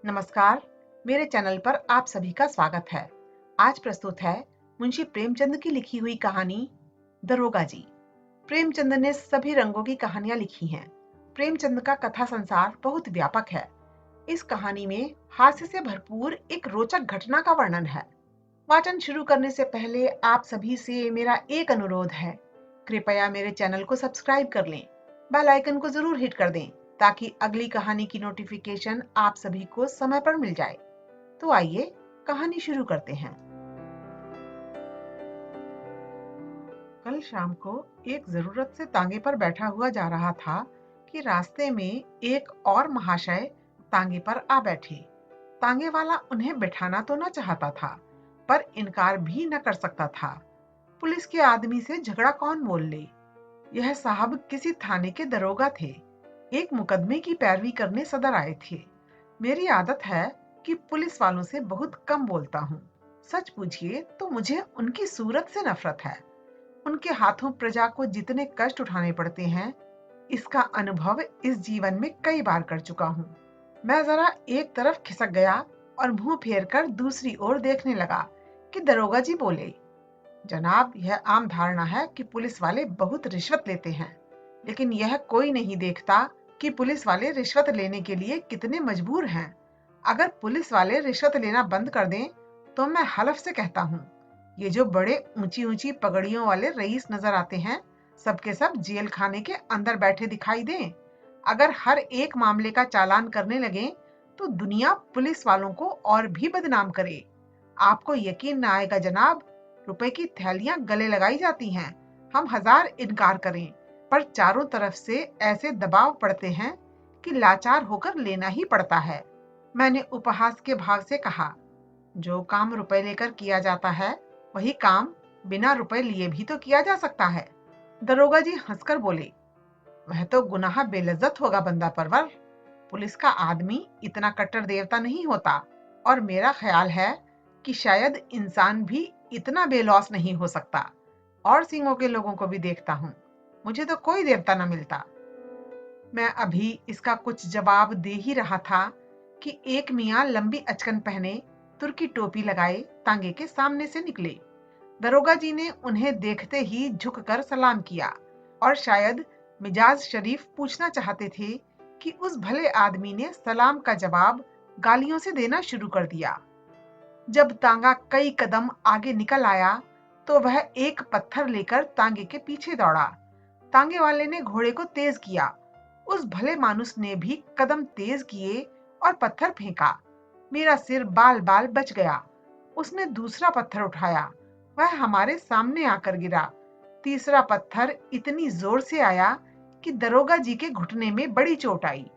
नमस्कार, मेरे चैनल पर आप सभी का स्वागत है। आज प्रस्तुत है मुंशी प्रेमचंद की लिखी हुई कहानी दरोगा जी। प्रेमचंद ने सभी रंगों की कहानियां लिखी हैं। प्रेमचंद का कथा संसार बहुत व्यापक है। इस कहानी में हास्य से भरपूर एक रोचक घटना का वर्णन है। वाचन शुरू करने से पहले आप सभी से मेरा एक अनुरोध है, कृपया मेरे चैनल को सब्सक्राइब कर लें, बेल आइकन को जरूर हिट कर दें ताकि अगली कहानी की नोटिफिकेशन आप सभी को समय पर मिल जाए। तो आइए कहानी शुरू करते हैं। कल शाम को एक जरूरत से तांगे पर बैठा हुआ जा रहा था कि रास्ते में एक और महाशय तांगे पर आ बैठे। तांगे वाला उन्हें बिठाना तो न चाहता था, पर इनकार भी न कर सकता था। पुलिस के आदमी से झगड़ा कौन मोल ले। यह साहब किसी थाने के दरोगा थे। एक मुकदमे की पैरवी करने सदर आए थे। मेरी आदत है कि पुलिस वालों से बहुत कम बोलता हूँ। सच पूछिए तो मुझे उनकी सूरत से नफरत है। उनके हाथों प्रजा को जितने कष्ट उठाने पड़ते हैं, इसका अनुभव इस जीवन में कई बार कर चुका हूँ। मैं जरा एक तरफ खिसक गया और मुंह फेर कर दूसरी ओर देखने लगा कि दरोगा जी बोले, जनाब, यह आम धारणा है कि पुलिस वाले बहुत रिश्वत लेते हैं, लेकिन यह कोई नहीं देखता कि पुलिस वाले रिश्वत लेने के लिए कितने मजबूर हैं। अगर पुलिस वाले रिश्वत लेना बंद कर दें तो मैं हलफ से कहता हूँ, ये जो बड़े ऊंची ऊंची पगड़ियों वाले रईस नजर आते हैं, सबके सब जेल खाने के अंदर बैठे दिखाई दें। अगर हर एक मामले का चालान करने लगे तो दुनिया पुलिस वालों को और भी बदनाम करे। आपको यकीन न आएगा जनाब, रुपए की थैलियां गले लगाई जाती हैं। हम हजार इनकार करें, पर चारों तरफ से ऐसे दबाव पड़ते हैं कि लाचार होकर लेना ही पड़ता है। मैंने उपहास के भाव से कहा, जो काम रुपए लेकर किया जाता है वही काम बिना रुपए लिए भी तो किया जा सकता है। दरोगा जी हंसकर बोले, वह तो गुनाह बेलज्जत होगा बंदा परवर। पुलिस का आदमी इतना कट्टर देवता नहीं होता, और मेरा ख्याल है कि शायद इंसान भी इतना बेलौस नहीं हो सकता। और सिंगों के लोगों को भी देखता हूँ, मुझे तो कोई देवता न मिलता। मैं अभी इसका कुछ जवाब दे ही रहा था कि एक मियाँ लंबी अचकन पहने, तुर्की टोपी लगाए तांगे के सामने से निकले। दरोगा जी ने उन्हें देखते ही झुककर सलाम किया और शायद मिजाज शरीफ पूछना चाहते थे कि उस भले आदमी ने सलाम का जवाब गालियों से देना शुरू कर दिया। जब तांगा कई कदम आगे निकल आया तो वह एक पत्थर लेकर तांगे के पीछे दौड़ा। तांगे वाले ने घोड़े को तेज किया। उस भले मानुस ने भी कदम तेज किए और पत्थर फेंका। मेरा सिर बाल बाल बच गया। उसने दूसरा पत्थर उठाया, वह हमारे सामने आकर गिरा। तीसरा पत्थर इतनी जोर से आया कि दरोगा जी के घुटने में बड़ी चोट आई,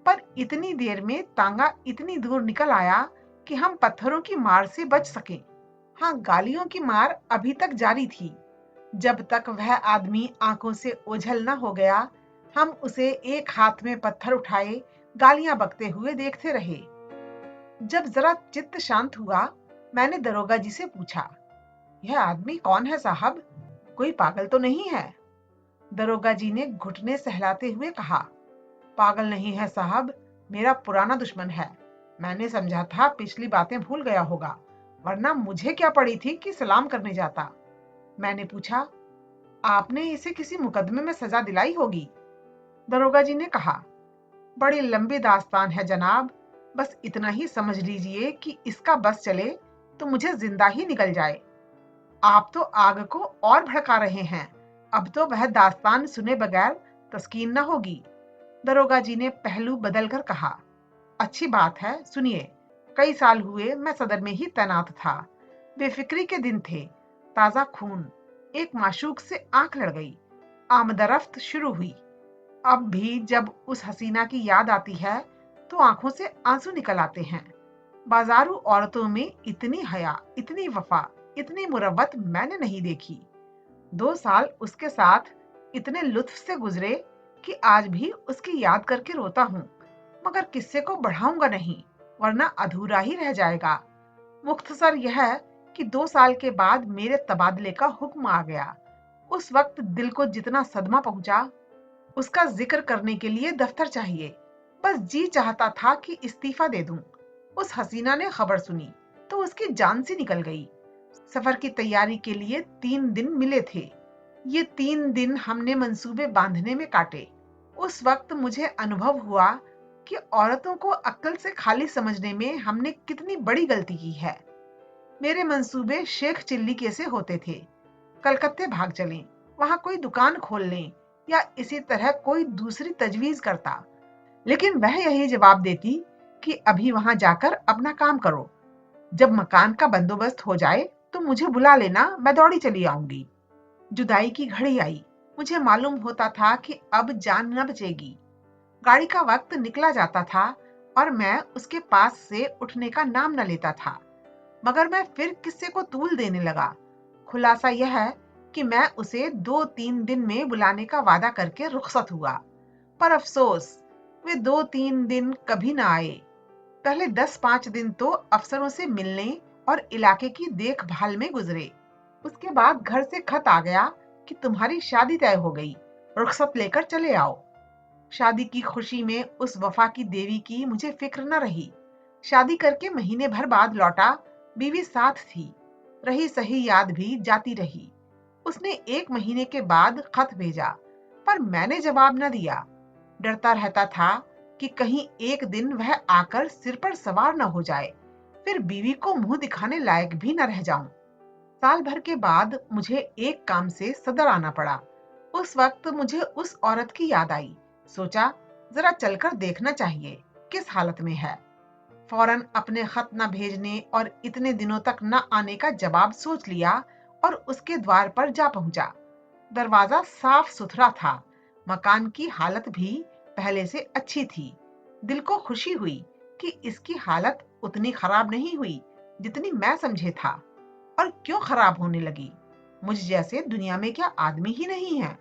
पर इतनी देर में तांगा इतनी दूर निकल आया कि हम पत्थरों की मार से बच सके। हाँ, गालियों की मार अभी तक जारी थी। जब तक वह आदमी आंखों से ओझल न हो गया, हम उसे एक हाथ में पत्थर उठाए गालियां बकते हुए देखते रहे। जब जरा चित्त शांत हुआ, मैंने दरोगा जी से पूछा, यह आदमी कौन है साहब? कोई पागल तो नहीं है? दरोगा जी ने घुटने सहलाते हुए कहा, पागल नहीं है साहब, मेरा पुराना दुश्मन है। मैंने समझा था पिछली बातें भूल गया होगा, वरना मुझे क्या पड़ी थी कि सलाम करने जाता। मैंने पूछा, आपने इसे किसी मुकदमे में सजा दिलाई होगी? दरोगा जी ने कहा, बड़ी लंबी दास्तान है जनाब, बस इतना ही समझ लीजिए कि इसका बस चले तो मुझे जिंदा ही निकल जाए। आप तो आग को और भड़का रहे हैं, अब तो वह दास्तान सुने बगैर तस्कीन न होगी। दरोगा जी ने पहलू बदल कर कहा, अच्छी बात है, सुनिए। कई साल हुए मैं सदर में ही तैनात था। बेफिक्री के दिन थे, ताजा खून। एक माशूक से आंख लड़ गई, आमदरफ्त शुरू हुई। अब भी जब उस हसीना की याद आती है तो आंखों से आंसू निकल आते हैं। बाजारू औरतों में इतनी हया, इतनी वफा, इतनी मुरव्वत मैंने नहीं देखी। 2 साल उसके साथ इतने लुत्फ से गुजरे कि आज भी उसकी याद करके रोता हूँ, मगर किस्से को बढ़ाऊंगा नहीं, वरना अधूरा ही रह जाएगा। मुख्तसर यह है कि 2 साल के बाद मेरे तबादले का हुक्म आ गया। उस वक्त दिल को जितना सदमा पहुंचा, उसका जिक्र करने के लिए दफ्तर चाहिए। बस जी चाहता था कि इस्तीफा दे दूं। उस हसीना ने खबर सुनी तो उसकी जान सी निकल गई। सफर की तैयारी के लिए 3 दिन मिले थे। ये 3 दिन हमने मंसूबे बांधने में काटे। उस वक्त मुझे अनुभव हुआ कि औरतों को अक्ल से खाली समझने में हमने कितनी बड़ी गलती की है। मेरे मंसूबे शेख चिल्ली के से होते थे, कलकत्ते भाग चलें, वहां कोई दुकान खोल लें या इसी तरह कोई दूसरी तजवीज करता, लेकिन वह यही जवाब देती कि अभी वहां जाकर अपना काम करो, जब मकान का बंदोबस्त हो जाए तो मुझे बुला लेना, मैं दौड़ी चली आऊंगी। जुदाई की घड़ी आई। मुझे मालूम होता था कि अब जान न बचेगी। गाड़ी का वक्त निकला जाता था और मैं उसके पास से उठने का नाम न लेता था, मगर मैं फिर किस्से को तूल देने लगा। खुलासा यह है कि मैं उसे 2-3 दिन में बुलाने का वादा करके रुखसत हुआ, पर अफसोस वे 2-3 दिन कभी न आए। पहले 10-5 दिन तो अफसरों से मिलने और इलाके की देखभाल में गुजरे। उसके बाद घर से खत आ गया कि तुम्हारी शादी तय हो गई, रुखसत लेकर चले आओ। शादी की खुशी में उस वफा की देवी की मुझे फिक्र न रही। शादी करके महीने भर बाद लौटा, बीवी साथ थी, रही सही याद भी जाती रही। उसने 1 महीने के बाद खत भेजा, पर मैंने जवाब न दिया। डरता रहता था कि कहीं एक दिन वह आकर सिर पर सवार न हो जाए, फिर बीवी को मुंह दिखाने लायक भी न रह जाऊं। साल भर के बाद मुझे एक काम से सदर आना पड़ा। उस वक्त मुझे उस औरत की याद आई। सोचा जरा चलकर देखना चाहिए किस हालत में है। फौरन अपने खत न भेजने और इतने दिनों तक न आने का जवाब सोच लिया और उसके द्वार पर जा पहुंचा। दरवाजा साफ सुथरा था, मकान की हालत भी पहले से अच्छी थी। दिल को खुशी हुई कि इसकी हालत उतनी खराब नहीं हुई जितनी मैं समझे था। और क्यों खराब होने लगी? मुझ जैसे दुनिया में क्या आदमी ही नहीं है?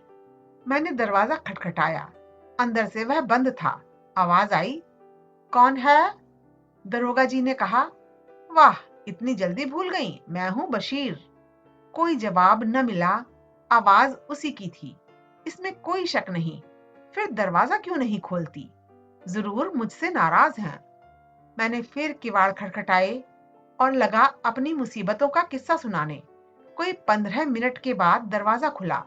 मैंने दरवाजा खटखटाया। अंदर से वह बंद था। आवाज आई, कौन है? दरोगा जी ने कहा, वाह, इतनी जल्दी भूल गई, मैं हूं बशीर। कोई जवाब न मिला। आवाज उसी की थी, इसमें कोई शक नहीं। फिर दरवाजा क्यों नहीं खोलती? जरूर मुझसे नाराज हैं। मैंने फिर किवाड़ खटखटाए और लगा अपनी मुसीबतों का किस्सा सुनाने। कोई 15 मिनट के बाद दरवाजा खुला।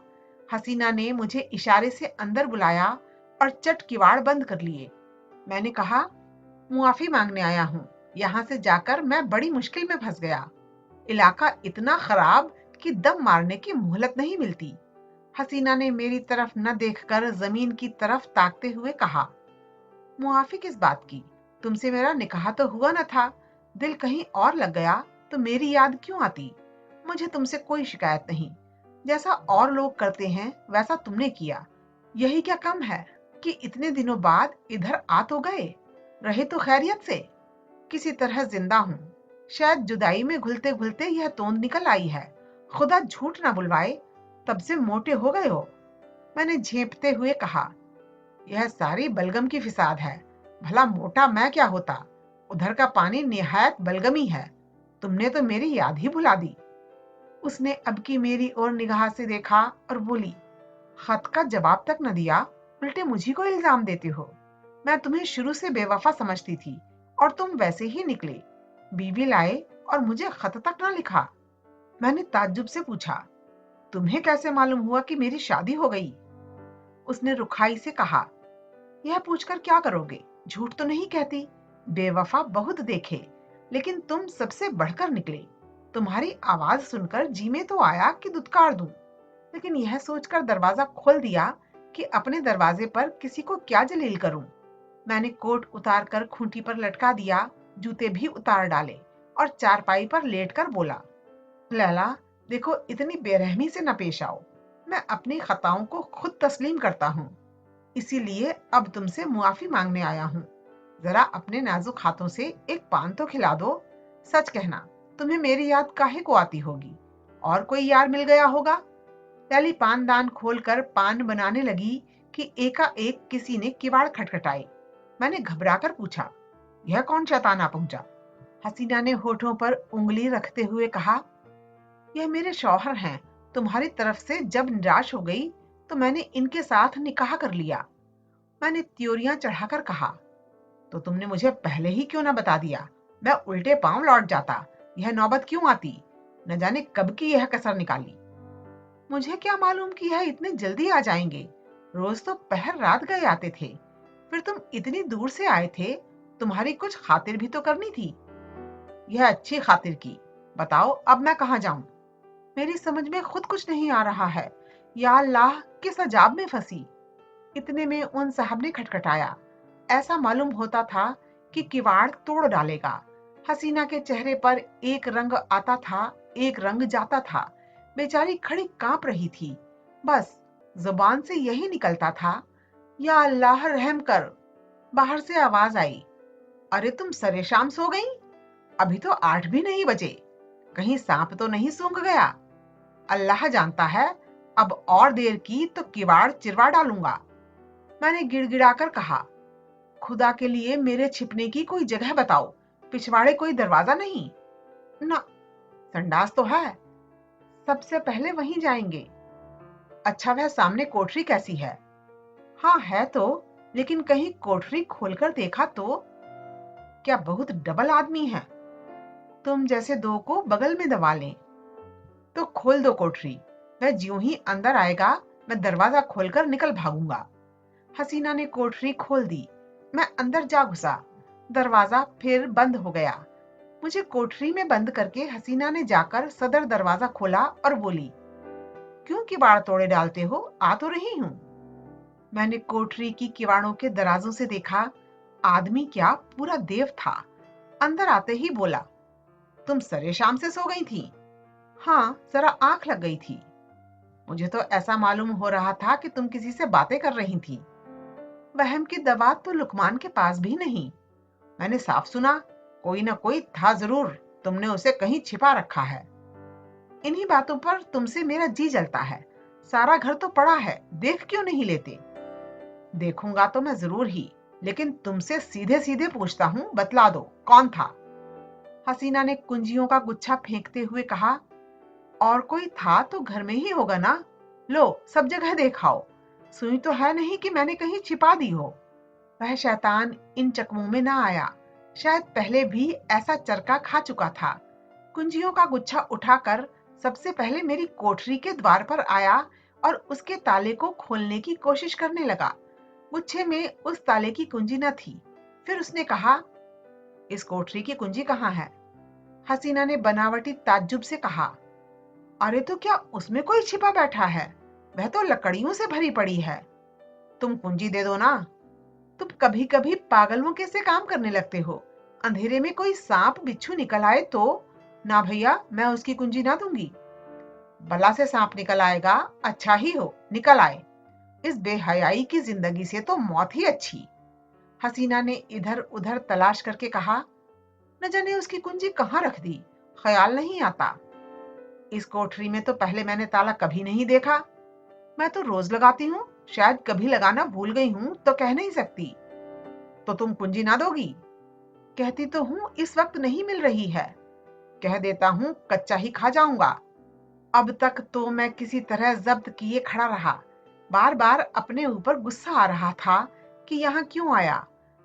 हसीना ने मुझे इशारे से अंदर बुलाया और चट किवाड़ बंद कर लिए। मैंने कहा, मुआफी मांगने आया हूं, यहां से जाकर मैं बड़ी मुश्किल में फंस गया। इलाका इतना खराब कि दम मारने की मोहलत नहीं मिलती। हसीना ने मेरी तरफ न देखकर जमीन की तरफ ताकते हुए कहा, मुआफी किस बात की? तुमसे मेरा निकाह तो हुआ न था। दिल कहीं और लग गया तो मेरी याद क्यों आती? मुझे तुमसे कोई शिकायत नहीं। जैसा और लोग करते हैं वैसा तुमने किया। यही क्या कम है कि इतने दिनों बाद इधर आ तो गए। रहे तो खैरियत से? किसी तरह जिंदा हूं। शायद जुदाई में घुलते घुलते यह तोंद निकल आई है। खुदा झूठ ना बुलवाए, तब से मोटे हो गए हो। मैंने झेंपते हुए कहा, यह सारी बलगम की फिसाद है। भला मोटा मैं क्या होता? उधर का पानी निहायत बलगमी है। तुमने तो मेरी याद ही भुला दी। उसने अब की मेरी ओर निगाह से देखा और बोली, खत का जवाब तक न दिया, उल्टे मुझी को इल्जाम देते हो। मैं तुम्हें शुरू से बेवफा समझती थी और तुम वैसे ही निकले। बीवी लाए और मुझे खत तक न लिखा। मैंने ताज्जुब से पूछा, तुम्हें कैसे मालूम हुआ कि मेरी शादी हो गई? उसने रुखाई से कहा, यह पूछकर क्या करोगे? झूठ तो नहीं कहती। बेवफा बहुत देखे, लेकिन तुम सबसे बढ़कर निकले। तुम्हारी आवाज सुनकर जी में तो आया कि दुत्कार दूं, लेकिन यह सोचकर दरवाजा खोल दिया कि अपने दरवाजे पर किसी को क्या जलील करूं। मैंने कोट उतार कर खूंटी पर लटका दिया, जूते भी उतार डाले और चारपाई पर लेटकर बोला, लैला, देखो इतनी बेरहमी से न पेश आओ। मैं अपनी खताओं को खुद तस्लीम करता हूँ, इसीलिए अब तुमसे मुआफी मांगने आया हूँ। जरा अपने नाजुक हाथों से एक पान तो खिला दो। सच कहना, तुम्हें मेरी याद काहे को आती होगी? और कोई यार मिल गया होगा? पहली पानदान खोलकर पान बनाने लगी कि एकाएक किसी ने किवाड़ खटखटाए। मैंने घबराकर पूछा, यह कौन शैतान आ पहुंचा? हसीना ने होठों पर उंगली रखते हुए कहा, यह मेरे शौहर हैं। तुम्हारी तरफ से जब निराश हो गई तो मैंने इनके साथ निकाह कर लिया। मैंने त्योरियां चढ़ाकर कहा, तो तुमने मुझे पहले ही क्यों ना बता दिया? मैं उल्टे पांव लौट जाता। यह नौबत क्यों आती? न जाने कब की यह कसर निकाली। मुझे क्या मालूम कि यह इतने जल्दी आ जाएंगे। रोज तो पहर रात गए आते थे। फिर तुम इतनी दूर से आए थे, तुम्हारी कुछ खातिर भी तो करनी थी। यह अच्छी खातिर की। बताओ अब मैं कहाँ जाऊं? मेरी समझ में खुद कुछ नहीं आ रहा है। या अल्लाह, किस अजाब में फंसी। इतने में उन साहब ने खटखटाया। ऐसा मालूम होता था कि किवाड़ तोड़ डालेगा। हसीना के चेहरे पर एक रंग आता था, एक रंग जाता था। बेचारी खड़ी कांप रही थी। बस जुबान से यही निकलता था, या अल्लाह रहम कर। बाहर से आवाज आई, अरे तुम सरे शाम सो गई? अभी तो 8 भी नहीं बजे। कहीं सांप तो नहीं सूंघ गया? अल्लाह जानता है, अब और देर की तो किवाड़ चिरवा डालूंगा। मैंने गिड़गिड़ाकर कहा, खुदा के लिए मेरे छिपने की कोई जगह बताओ। पिछवाड़े कोई दरवाजा नहीं? ना, संडास तो है। सबसे पहले वहीं जाएंगे। अच्छा, वह सामने कोठरी कैसी है? हाँ है तो, लेकिन कहीं कोठरी खोलकर देखा तो? क्या बहुत डबल आदमी है? तुम जैसे दो को बगल में दबा लें। तो खोल दो कोठरी। वह ज्यों ही अंदर आएगा, मैं दरवाजा खोलकर निकल भागूंगा। हसीना ने कोठरी खोल दी। मैं अंदर जा घुसा। दरवाजा फिर बंद हो गया। मुझे कोठरी में बंद करके हसीना ने जाकर सदर दरवाजा खोला और बोली, क्यों किवाड़ तोड़े डालते हो? आ तो रही हूं। मैंने कोठरी की किवाड़ों के दराजों से देखा। आदमी क्या, पूरा देव था। अंदर आते ही बोला, तुम सरे शाम से सो गई थी? हाँ, जरा आंख लग गई थी। मुझे तो ऐसा मालूम हो रहा था कि तुम किसी से बातें कर रही थी। वहम की दवा तो लुकमान के पास भी नहीं। मैंने साफ सुना, कोई ना कोई था जरूर। तुमने उसे कहीं छिपा रखा है। इन्हीं बातों पर तुमसे मेरा जी जलता है। सारा घर तो पड़ा है, देख क्यों नहीं लेते? देखूंगा तो मैं जरूर ही, लेकिन तुमसे सीधे सीधे पूछता हूं, बतला दो कौन था? हसीना ने कुंजियों का गुच्छा फेंकते हुए कहा, और कोई था तो घर में ही होगा ना। लो, सब जगह देखाओ। सुई तो है नहीं कि मैंने कहीं छिपा दी हो। वह शैतान इन चकमों में ना आया। शायद पहले भी ऐसा चरका खा चुका था। कुंजियों का गुच्छा उठाकर सबसे पहले मेरी कोठरी के द्वार पर आया और उसके ताले को खोलने की कोशिश करने लगा। गुच्छे में उस ताले की कुंजी न थी। फिर उसने कहा, इस कोठरी की कुंजी कहाँ है? हसीना ने बनावटी ताज्जुब से कहा, अरे तो क्या उसमें कोई छिपा बैठा है? वह तो लकड़ियों से भरी पड़ी है। तुम कुंजी दे दो ना। तुम कभी कभी पागलों के से काम करने लगते हो। अंधेरे में कोई सांप बिच्छू निकल आए तो? ना भैया, मैं उसकी कुंजी ना दूंगी। बला से सांप निकल आएगा, अच्छा ही हो निकल आए। इस बेहयाई की जिंदगी से तो मौत ही अच्छी। हसीना ने इधर उधर तलाश करके कहा, न जाने उसकी कुंजी कहाँ रख दी, ख्याल नहीं आता। इस कोठरी में तो पहले मैंने ताला कभी नहीं देखा। मैं तो रोज लगाती हूँ, शायद कभी लगाना भूल गई हूँ तो कह नहीं सकती। तो तुम कुंजी ना दोगी? कहती तो हूँ, इस वक्त नहीं मिल रही है। कह देता हूँ, कच्चा ही खा जाऊंगा। अब तक तो मैं किसी तरह जब्त किए खड़ा रहा। बार बार अपने ऊपर गुस्सा आ रहा था कि यहाँ क्यों आया।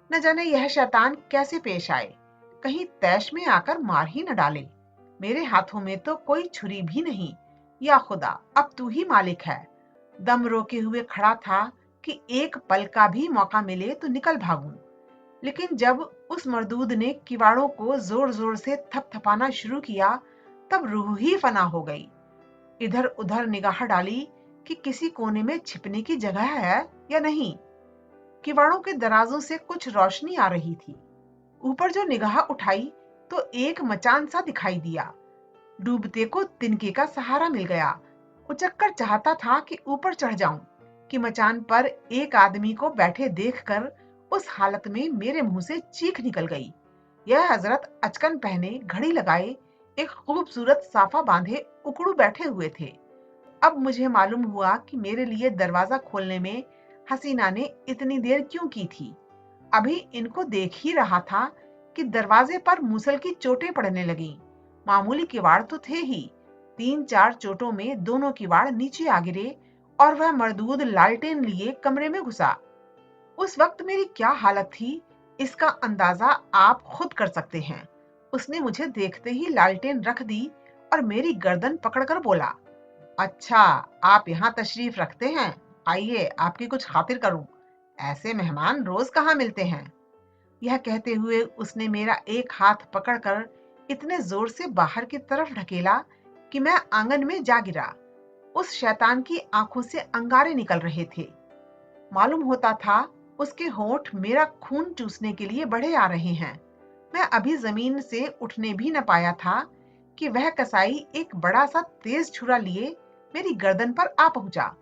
न जाने यह शैतान कैसे पेश आए, कहीं तैश में आकर मार ही न डाले। मेरे हाथों में तो कोई छुरी भी नहीं। या खुदा, अब तू ही मालिक है। दम रोके हुए खड़ा था कि एक पल का भी मौका मिले तो निकल भागूं। लेकिन जब उस मर्दूद ने किवाड़ों को जोर जोर से थपथपाना शुरू किया, तब रूह ही फना हो गई। इधर उधर निगाह डाली कि किसी कोने में छिपने की जगह है या नहीं। किवाड़ों के दराजों से कुछ रोशनी आ रही थी। ऊपर जो निगाह उठाई तो एक मचान सा दिखाई दिया। डूबते को तिनके का सहारा मिल गया। उचक कर चाहता था कि ऊपर चढ़ जाऊं कि मचान पर एक आदमी को बैठे देखकर उस हालत में मेरे मुंह से चीख निकल गई। यह हजरत अचकन पहने, घड़ी लगाए, एक खूबसूरत साफा बांधे उकड़ू बैठे हुए थे। अब मुझे मालूम हुआ कि मेरे लिए दरवाजा खोलने में हसीना ने इतनी देर क्यों की थी। अभी इनको देख ही रहा था कि दरवाजे पर मूसल की चोटें पड़ने लगीं। मामूली किवाड़ तो थे ही, 3-4 चोटों में दोनों किवाड़ नीचे आ गिरे और वह मर्दूद लालटेन लिए कमरे में घुसा। उस वक्त मेरी क्या हालत थी, इसका अंदाजा आप खुद कर सकते हैं। उसने मुझे देखते ही लालटेन रख दी और मेरी गर्दन पकड़कर बोला, अच्छा, आप यहाँ तशरीफ रखते हैं? आइए, आपकी कुछ खातिर करूं। ऐसे मेहमान रोज कहाँ मिलते हैं। यह कहते हुए उसने मेरा एक हाथ पकड़कर इतने जोर से बाहर की तरफ ढकेला कि मैं आंगन में जा गिरा। उस शैतान की आंखों से अंगारे निकल रहे थे। मालूम होता था उसके होंठ मेरा खून चूसने के लिए बढ़े आ रहे हैं। मैं अभी जमीन से उठने भी न पाया था कि वह कसाई एक बड़ा सा तेज छुरा लिए मेरी गर्दन पर आ पहुंचा।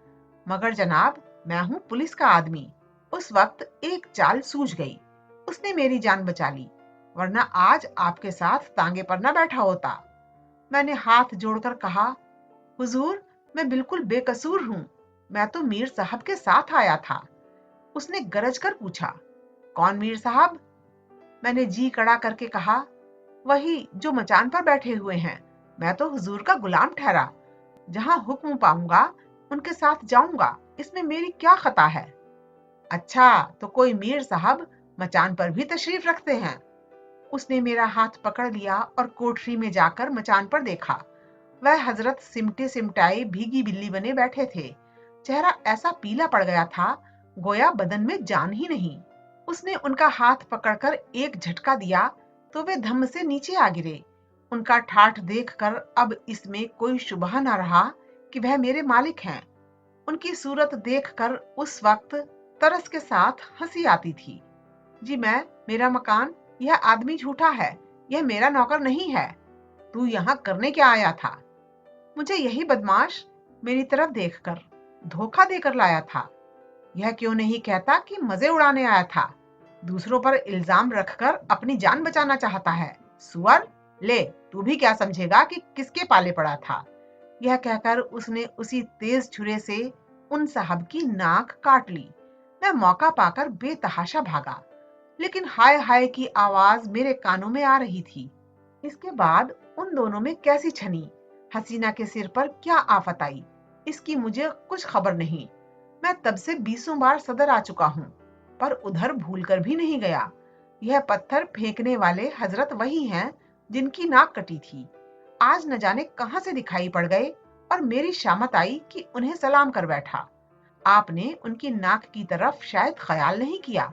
मगर जनाब, मैं हूं पुलिस का आदमी। उस वक्त एक चाल सूझ गई। उसने मेरी जान बचा ली, वरना आज आपके साथ तांगे पर न बैठा होता। मैंने हाथ जोड़कर कहा, हुजूर, मैं बिल्कुल बेकसूर हूं। मैं तो मीर साहब के साथ आया था। उसने गरज कर पूछा, कौन मीर साहब? मैंने जी कड़ा करके कहा, वही जो मचान पर बैठे हुए हैं। मैं तो हुजूर का गुलाम ठहरा। जहां हुक्म पाऊंगा उनके साथ जाऊंगा। इसमें मेरी क्या खता है? अच्छा, तो कोई मीर साहब मचान पर भी तशरीफ रखते हैं? उसने मेरा हाथ पकड़ लिया और कोठरी में जाकर मचान पर देखा। वह हजरत सिमटे सिमटाए भीगी बिल्ली बने बैठे थे। चेहरा ऐसा पीला पड़ गया था, गोया बदन में जान ही नहीं। उसने उनका हाथ पकड़कर एक झटका दिया तो वे धम्म से नीचे आ गिरे। उनका ठाठ देखकर अब इसमें कोई शुबह न रहा कि वह मेरे मालिक हैं। उनकी सूरत देखकर उस वक्त तरस के साथ हंसी आती थी। जी, मेरा मकान, यह आदमी झूठा है। यह मेरा नौकर नहीं है। तू यहाँ करने क्या आया था? मुझे यही बदमाश मेरी तरफ देखकर धोखा देकर लाया था। यह क्यों नहीं कहता कि मजे उड़ाने आया था? दूसरों पर इल्जाम रखकर अपनी जान बचाना चाहता है। सुअर, ले, तू भी क्या समझेगा कि किसके पाले पड़ा था। यह कहकर उसने उसी तेज छुरे से उन साहब की नाक काट ली। मैं मौका पाकर बेतहाशा भागा, लेकिन हाय हाय की आवाज मेरे कानों में आ रही थी। इसके बाद उन दोनों में कैसी छनी, हसीना के सिर पर क्या आफत आई, इसकी मुझे कुछ खबर नहीं। मैं तब से 20 बार सदर आ चुका हूँ, पर उधर भूल कर भी नहीं गया। यह पत्थर फेंकने वाले हजरत वही हैं जिनकी नाक कटी थी। आज न जाने कहां से दिखाई पड़ गए और मेरी शामत आई कि उन्हें सलाम कर बैठा। आपने उनकी नाक की तरफ शायद ख्याल नहीं किया।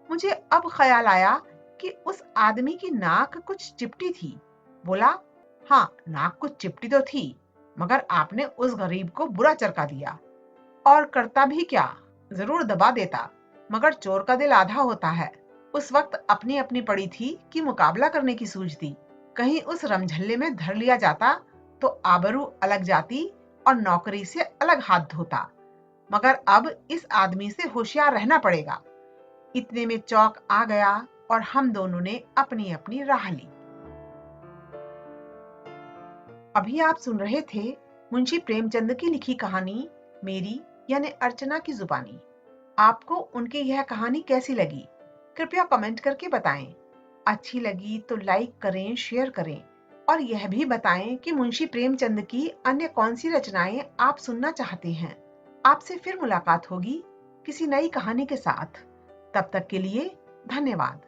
मुझे अब ख्याल आया कि उस आदमी की नाक कुछ चिपटी थी। बोला, हाँ, नाक कुछ चिपटी तो थी, मगर आपने उस गरीब को बुरा चरका दिया। और करता भी क्या, जरूर दबा देता, मगर चोर का दिल आधा होता है। उस वक्त अपनी अपनी पड़ी थी कि मुकाबला करने की सूझती। कहीं उस रमझल्ले में धर लिया जाता तो आबरू अलग जाती और नौकरी से अलग हाथ धोता। मगर अब इस आदमी से होशियार रहना पड़ेगा। इतने में चौक आ गया और हम दोनों ने अपनी अपनी राह ली। अभी आप सुन रहे थे मुंशी प्रेमचंद की लिखी कहानी मेरी यानी अर्चना की जुबानी। आपको उनकी यह कहानी कैसी लगी? कृपया कमेंट करके बताएं। अच्छी लगी तो लाइक करें, शेयर करें और यह भी बताएं कि मुंशी प्रेमचंद की अन्य कौन सी रचनाएं आप सुनना चाहते हैं। आपसे फिर मुलाकात होगी किसी नई कहानी के साथ। तब तक के लिए धन्यवाद।